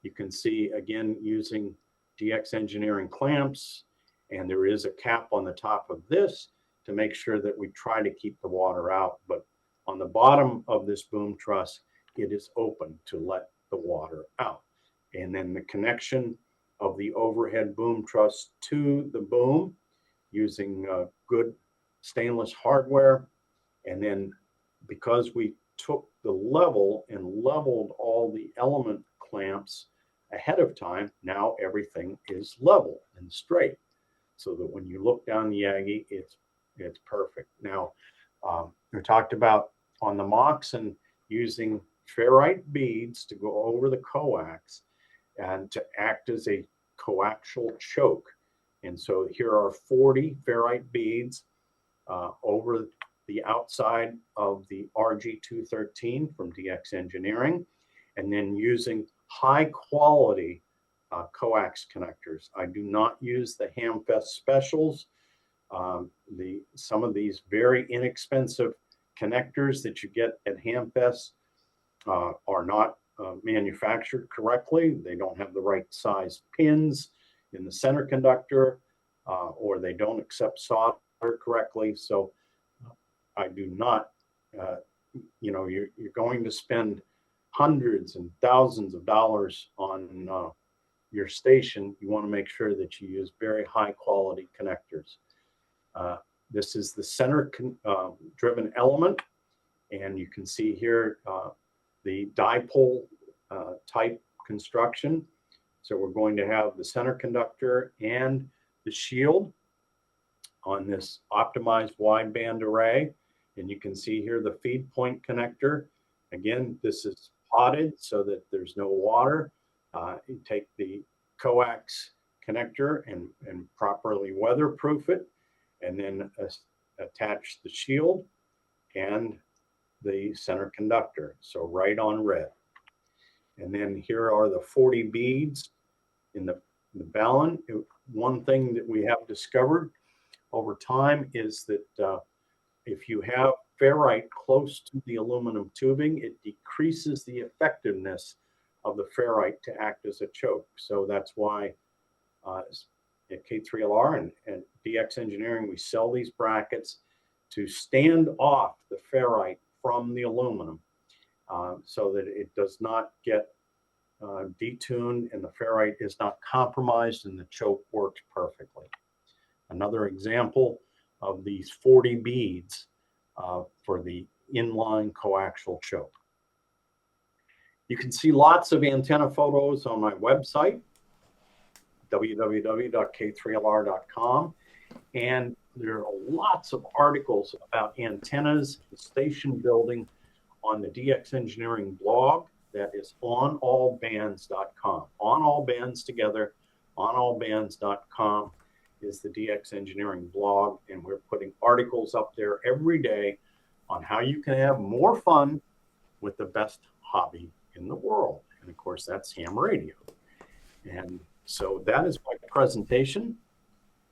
you can see, again, using DX Engineering clamps, and there is a cap on the top of this to make sure that we try to keep the water out. But on the bottom of this boom truss, it is open to let the water out. And then the connection of the overhead boom truss to the boom using good stainless hardware. And then because we took the level and leveled all the element clamps ahead of time, now everything is level and straight, so that when you look down the Yagi, it's perfect. Now, we talked about on the Moxon using ferrite beads to go over the coax and to act as a coaxial choke. And so here are 40 ferrite beads over the outside of the RG213 from DX Engineering, and then using high quality coax connectors. I do not use the Hamfest specials. Some of these very inexpensive connectors that you get at Hamfest are not manufactured correctly. They don't have the right size pins in the center conductor, or they don't accept solder correctly. So I do not, you're going to spend hundreds and thousands of dollars on your station. You want to make sure that you use very high quality connectors. This is the center driven element, and you can see here the dipole type construction. So we're going to have the center conductor and the shield on this optimized wideband array. And you can see here the feed point connector. Again, this is potted so that there's no water. You take the coax connector and properly weatherproof it, and then attach the shield and the center conductor. So right on red. And then here are the 40 beads in the ballon. One thing that we have discovered over time is that if you have ferrite close to the aluminum tubing, it decreases the effectiveness of the ferrite to act as a choke. So that's why at K3LR and DX Engineering, we sell these brackets to stand off the ferrite from the aluminum, so that it does not get detuned and the ferrite is not compromised and the choke works perfectly. Another example of these 40 beads for the inline coaxial choke. You can see lots of antenna photos on my website, www.k3lr.com. And there are lots of articles about antennas and station building on the DX Engineering blog. That is onallbands.com. On all bands together, onallbands.com is the DX Engineering blog. And we're putting articles up there every day on how you can have more fun with the best hobby in the world. And of course, that's ham radio. And so that is my presentation,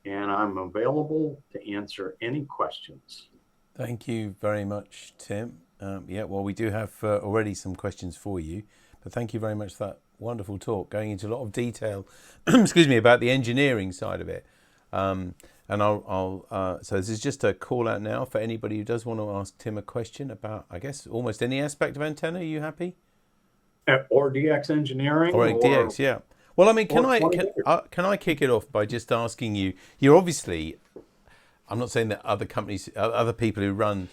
and I'm available to answer any questions. Thank you very much, Tim. Yeah, well, we do have already some questions for you, but thank you very much for that wonderful talk, going into a lot of detail, excuse me, about the engineering side of it. And so this is just a call out now for anybody who does want to ask Tim a question about, I guess, almost any aspect of antenna. Are you happy? Or DX Engineering. Or DX, yeah. Well, I mean, can I kick it off by just asking you? You're obviously, I'm not saying that other companies, other people who run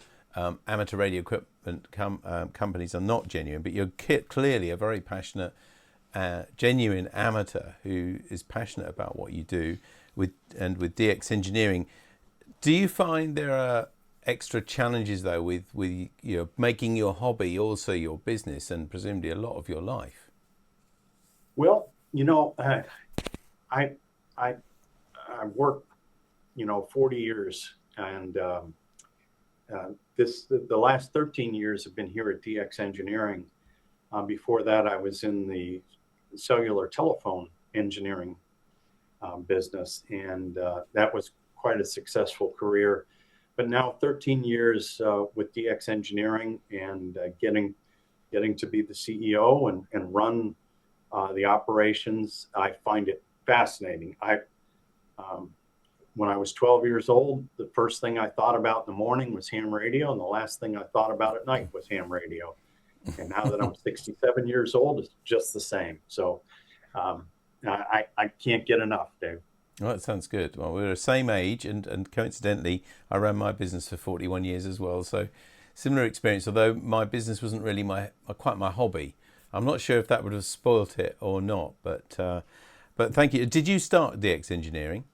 amateur radio equipment companies are not genuine, but you're clearly a very passionate, genuine amateur who is passionate about what you do with DX Engineering. Do you find there are extra challenges though with making your hobby also your business and presumably a lot of your life? Well, I worked 40 years, and the last 13 years have been here at DX Engineering. Before that, I was in the cellular telephone engineering business, and that was quite a successful career. But now 13 years with DX Engineering and getting to be the CEO and run the operations, I find it fascinating. When I was 12 years old, the first thing I thought about in the morning was ham radio, and the last thing I thought about at night was ham radio. And now that I'm 67 years old, it's just the same. So I can't get enough, Dave. Well, that sounds good. Well, we're the same age, and coincidentally, I ran my business for 41 years as well. So similar experience, although my business wasn't really quite my hobby. I'm not sure if that would have spoilt it or not, but thank you. Did you start DX Engineering?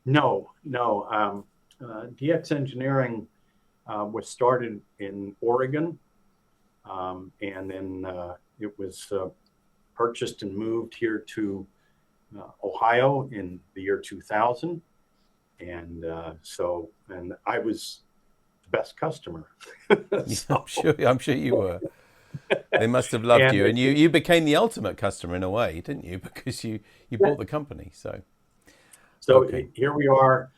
No. DX Engineering was started in Oregon, and then it was purchased and moved here to Ohio in the year 2000, and I was the best customer. So, I'm sure you were. They must have loved you, and you became the ultimate customer in a way, didn't you? Because you bought the company. So okay. Here we are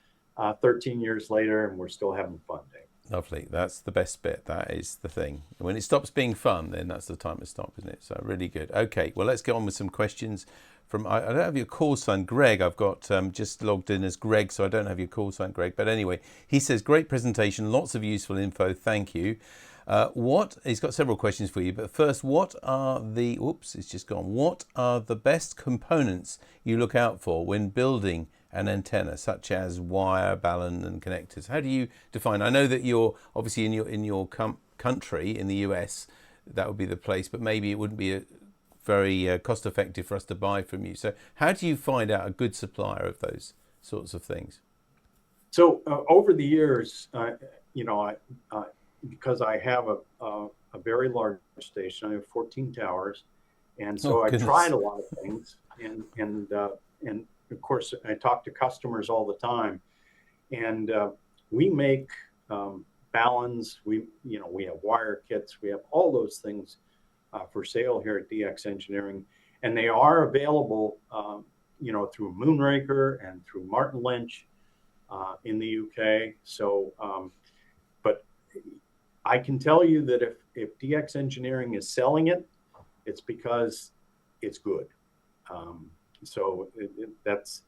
13 years later, and we're still having fun, Dave. Lovely. That's the best bit. That is the thing. When it stops being fun, then that's the time to stop, isn't it? So really good. Okay, well, let's get on with some questions from, I don't have your call sign, Greg. I've got just logged in as Greg, so I don't have your call sign, Greg. But anyway, he says, great presentation, lots of useful info. Thank you. He's got several questions for you, but first, what are the best components you look out for when building an antenna, such as wire, balun, and connectors? How do you define? I know that you're obviously in your country, in the US, that would be the place, but maybe it wouldn't be very cost effective for us to buy from you. So how do you find out a good supplier of those sorts of things? So over the years, because I have a very large station, I have 14 towers, and so I tried a lot of things, and of course I talk to customers all the time, and we make baluns, we have wire kits, we have all those things for sale here at DX Engineering, and they are available through Moonraker and through Martin Lynch in the UK. So but I can tell you that if DX Engineering is selling it, it's because it's good. That's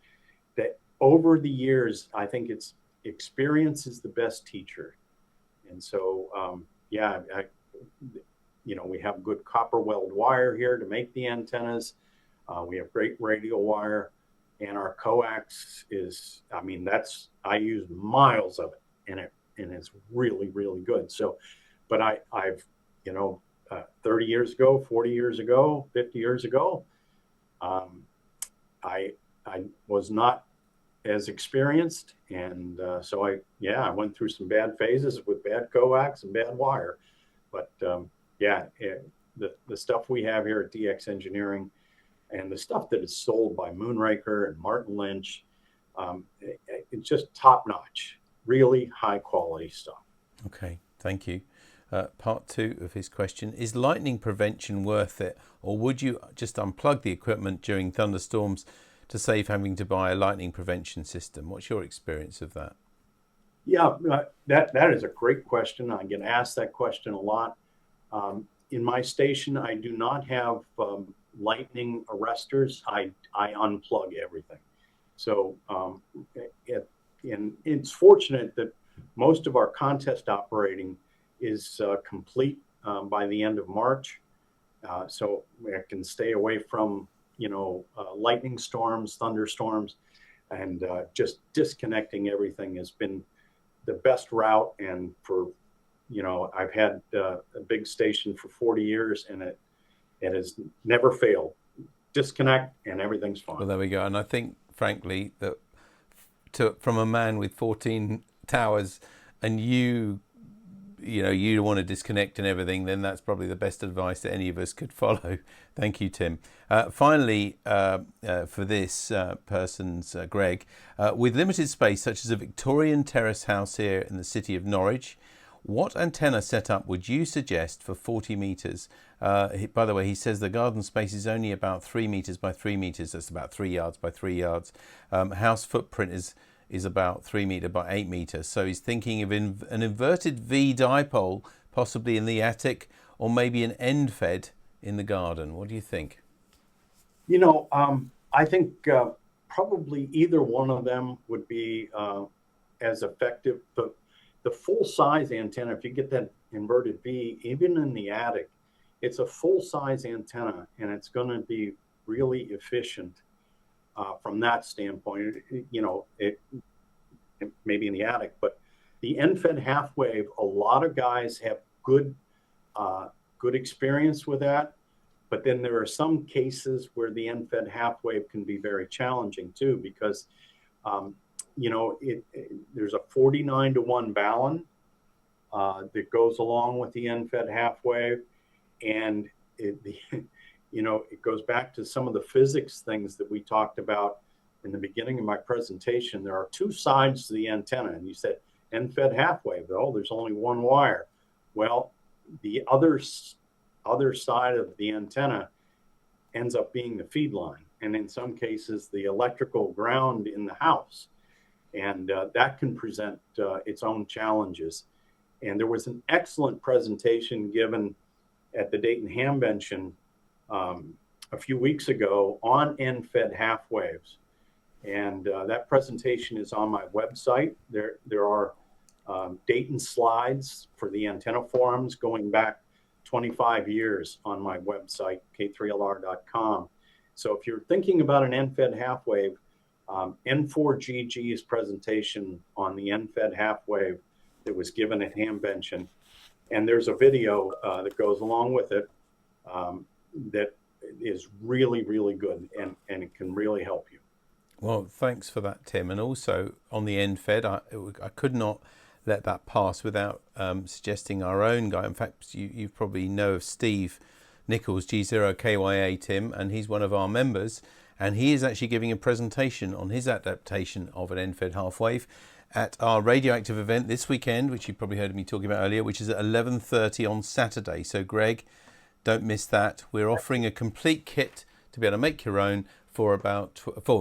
that. Over the years, I think it's experience is the best teacher, and so we have good copper weld wire here to make the antennas. We have great radial wire, and our coax is, I use miles of it, and it's really, really good. So, but I've 30 years ago, 40 years ago, 50 years ago, I was not as experienced, and so I went through some bad phases with bad coax and bad wire, but the stuff we have here at DX Engineering and the stuff that is sold by Moonraker and Martin Lynch, it's just top notch, really high quality stuff. Okay, thank you. Part 2 of his question: is lightning prevention worth it, or would you just unplug the equipment during thunderstorms to save having to buy a lightning prevention system? What's your experience of that? Yeah, that is a great question. I get asked that question a lot. In my station, I do not have lightning arresters. I unplug everything. So it's fortunate that most of our contest operating is complete by the end of March. So I can stay away from lightning storms, thunderstorms, and just disconnecting everything has been the best route. And for, I've had a big station for 40 years, and it has never failed. Disconnect and everything's fine. Well, there we go. And I think, frankly, that from a man with 14 towers, and you want to disconnect and everything, then that's probably the best advice that any of us could follow. Thank you, Tim. Finally, for this person's Greg, with limited space such as a Victorian terrace house here in the city of Norwich, what antenna setup would you suggest for 40 metres? By the way, he says the garden space is only about 3 metres by 3 metres. That's about 3 yards by 3 yards. House footprint is about 3 metre by 8 metre. So he's thinking of an inverted V dipole, possibly in the attic, or maybe an end fed in the garden. What do you think? I think probably either one of them would be as effective. The full size antenna, if you get that inverted V, even in the attic, it's a full size antenna, and it's going to be really efficient. From that standpoint, it maybe in the attic, but the end-fed half wave, a lot of guys have good experience with that. But then there are some cases where the end-fed half wave can be very challenging too, because there's a 49-to-1 balun that goes along with the end-fed half wave, and it goes back to some of the physics things that we talked about in the beginning of my presentation. There are two sides to the antenna, and you said end-fed half wave. Oh, there's only one wire. Well, the other side of the antenna ends up being the feed line, and in some cases, the electrical ground in the house. And that can present its own challenges. And there was an excellent presentation given at the Dayton Hamvention a few weeks ago on end-fed half waves. And that presentation is on my website. There are Dayton slides for the antenna forums going back 25 years on my website, K3LR.com. So if you're thinking about an end-fed half wave, N4GG's presentation on the end-fed half wave that was given at Hamvention, and there's a video that goes along with it that is really, really good, and it can really help you. Well, thanks for that, Tim. And also on the end-fed, I could not let that pass without suggesting our own guy. In fact, you probably know of Steve Nichols, G0KYA, Tim, and he's one of our members. And he is actually giving a presentation on his adaptation of an end-fed half wave at our radioactive event this weekend, which you probably heard me talking about earlier, which is at 11:30 on Saturday. So, Greg, don't miss that. We're offering a complete kit to be able to make your own for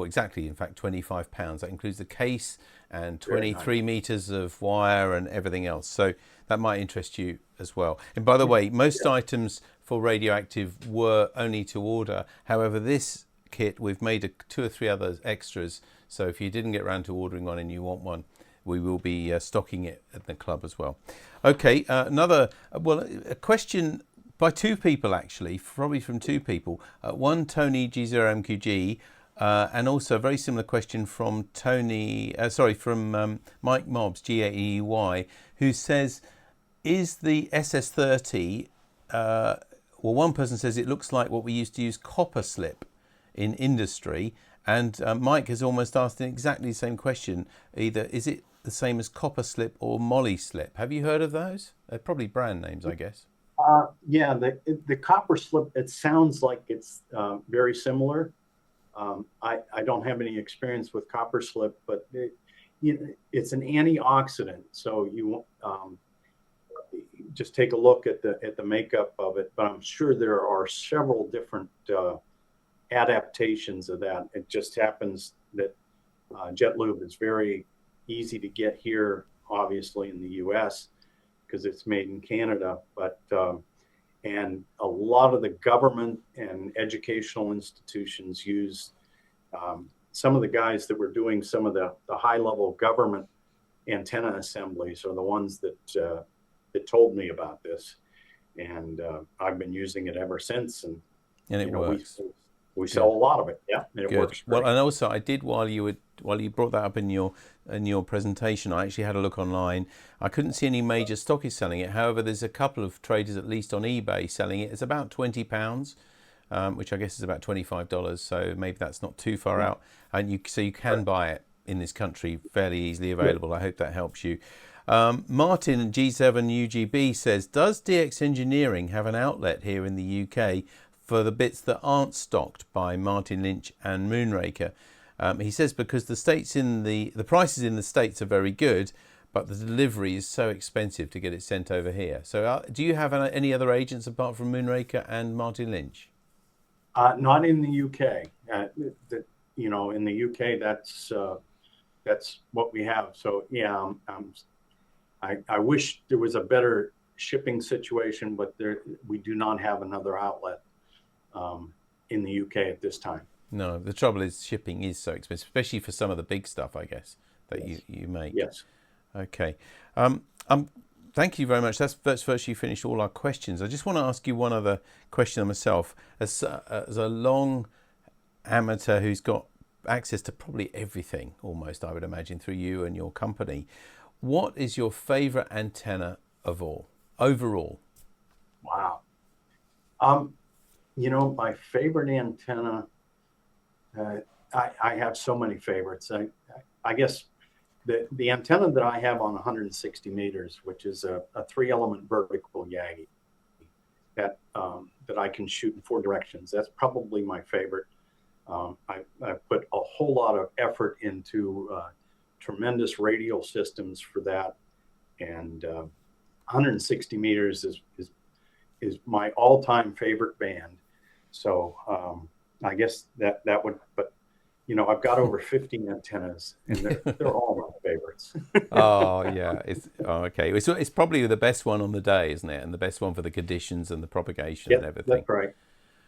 exactly, in fact, £25. That includes the case and 23 meters of wire and everything else. So that might interest you as well. And by the way, most items for radioactive were only to order. However, this kit, we've made 2 or 3 other extras. So if you didn't get around to ordering one and you want one, we will be stocking it at the club as well. Okay, a question by two people actually, probably from two people. One, Tony G0MQG, and also a very similar question from Mike Mobbs, GAEY, who says, is the SS30, one person says it looks like what we used to use, copper slip in industry, and Mike has almost asked exactly the same question. Either is it the same as copper slip or moly slip? Have you heard of those? They're probably brand names, I guess. Yeah, the copper slip, it sounds like it's very similar. I don't have any experience with copper slip, but it's an antioxidant. So you just take a look at the makeup of it. But I'm sure there are several different adaptations of that. It just happens that jet lube is very easy to get here, obviously in the U.S. because it's made in Canada, but and a lot of the government and educational institutions use some of the guys that were doing some of the high-level government antenna assemblies are the ones that told me about this, and I've been using it ever since. And it works. We sell a lot of it, yeah, and it works great. Well, and also I did while you brought that up in your presentation, I actually had a look online. I couldn't see any major stockists selling it. However, there's a couple of traders, at least on eBay, selling it. It's about £20, which I guess is about $25. So maybe that's not too far out. And you can buy it in this country, fairly easily available. I hope that helps you. Martin G7UGB says, does DX Engineering have an outlet here in the UK for the bits that aren't stocked by Martin Lynch and Moonraker? He says because the prices in the States are very good, but the delivery is so expensive to get it sent over here. So do you have any other agents apart from Moonraker and Martin Lynch? Not in the UK. In the UK, that's what we have. So yeah, I wish there was a better shipping situation, but we do not have another outlet in the UK at this time. No, the trouble is shipping is so expensive, especially for some of the big stuff, I guess, that you make. Yes. Okay. Thank you very much. That's virtually finished all our questions. I just want to ask you one other question myself. As a long amateur who's got access to probably everything, almost, I would imagine, through you and your company, what is your favorite antenna of all, overall? Wow. My favorite antenna, I have so many favorites. I guess the antenna that I have on 160 meters, which is a 3-element vertical Yagi that I can shoot in 4 directions. That's probably my favorite. I put a whole lot of effort into tremendous radial systems for that, and 160 meters is my all-time favorite band. So I guess that would, but I've got over 50 antennas, and they're all my favorites. Oh yeah, okay. It's probably the best one on the day, isn't it? And the best one for the conditions and the propagation and everything. That's right.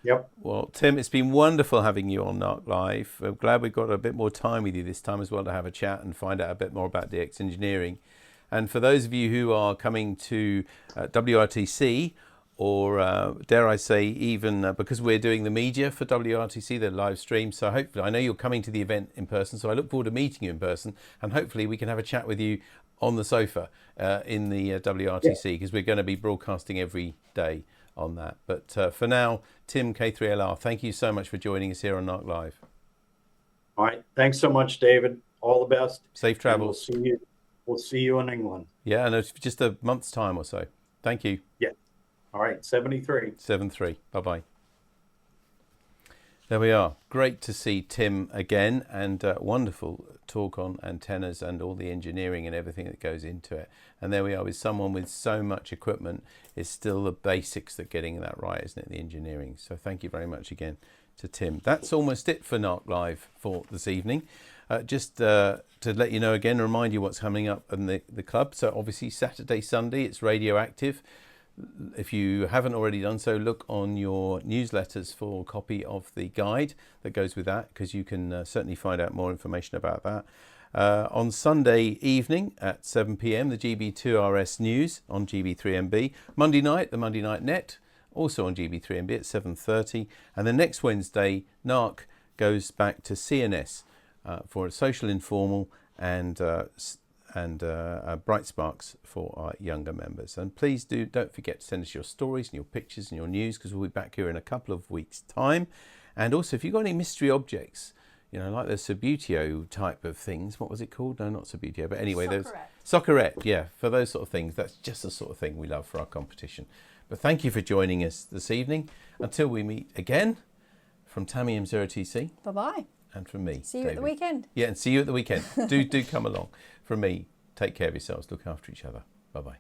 Yep. Well, Tim, it's been wonderful having you on NARC Live. I'm glad we've got a bit more time with you this time as well to have a chat and find out a bit more about DX Engineering. And for those of you who are coming to WRTC, or dare I say even because we're doing the media for WRTC, the live stream, so hopefully, I know you're coming to the event in person, so I look forward to meeting you in person, and hopefully we can have a chat with you on the sofa in the WRTC, because we're going to be broadcasting every day on that. But for now, Tim K3LR, thank you so much for joining us here on NARC Live. All right. Thanks so much, David. All the best. Safe travels. We'll see you in England. Yeah, and it's just a month's time or so. Thank you. Yeah. All right. 73. 73. Bye-bye. There we are. Great to see Tim again, and wonderful talk on antennas and all the engineering and everything that goes into it. And there we are with someone with so much equipment. It's still the basics that getting that right, isn't it, the engineering. So thank you very much again to Tim. That's almost it for NARC Live for this evening. Just to let you know again, remind you what's coming up in the club. So obviously Saturday, Sunday, it's radioactive. If you haven't already done so, look on your newsletters for a copy of the guide that goes with that, because you can certainly find out more information about that. On Sunday evening at 7 p.m, the GB2RS News on GB3MB. Monday night, the Monday Night Net also on GB3MB at 7:30. And the next Wednesday, NARC goes back to CNS for a social informal and Bright Sparks for our younger members. And please don't forget to send us your stories and your pictures and your news, because we'll be back here in a couple of weeks' time. And also, if you've got any mystery objects, you know, like the Subbuteo type of things. What was it called? No, not Subbuteo, but anyway, those Soccerette, yeah, for those sort of things. That's just the sort of thing we love for our competition. But thank you for joining us this evening. Until we meet again, from Tammy M0TC. Bye-bye. And from me, see you David. at the weekend. Yeah, and see you at the weekend. do come along. From me, take care of yourselves. Look after each other. Bye-bye.